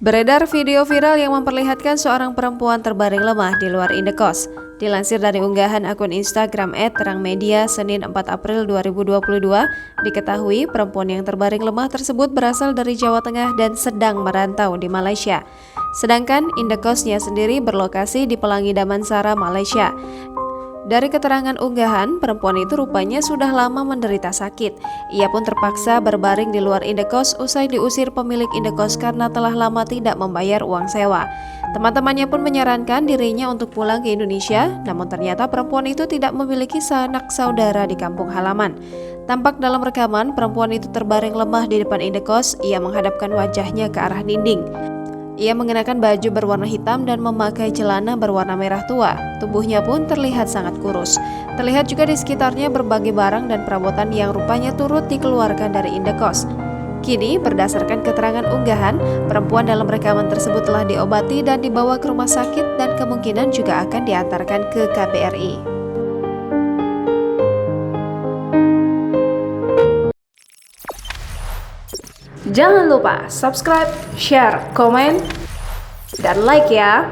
Beredar video viral yang memperlihatkan seorang perempuan terbaring lemah di luar indekos. Dilansir dari unggahan akun Instagram @terangmedia Senin 4 April 2022, diketahui perempuan yang terbaring lemah tersebut berasal dari Jawa Tengah dan sedang merantau di Malaysia. Sedangkan indekosnya sendiri berlokasi di Pelangi Damansara, Malaysia. Dari keterangan unggahan, perempuan itu rupanya sudah lama menderita sakit. Ia pun terpaksa berbaring di luar indekos usai diusir pemilik indekos karena telah lama tidak membayar uang sewa. Teman-temannya pun menyarankan dirinya untuk pulang ke Indonesia, namun ternyata perempuan itu tidak memiliki sanak saudara di kampung halaman. Tampak dalam rekaman, perempuan itu terbaring lemah di depan indekos. Ia menghadapkan wajahnya ke arah dinding. Ia mengenakan baju berwarna hitam dan memakai celana berwarna merah tua. Tubuhnya pun terlihat sangat kurus. Terlihat juga di sekitarnya berbagai barang dan perabotan yang rupanya turut dikeluarkan dari indekos. Kini, berdasarkan keterangan unggahan, perempuan dalam rekaman tersebut telah diobati dan dibawa ke rumah sakit dan kemungkinan juga akan diantarkan ke KBRI. Jangan lupa subscribe, share, komen, dan like ya!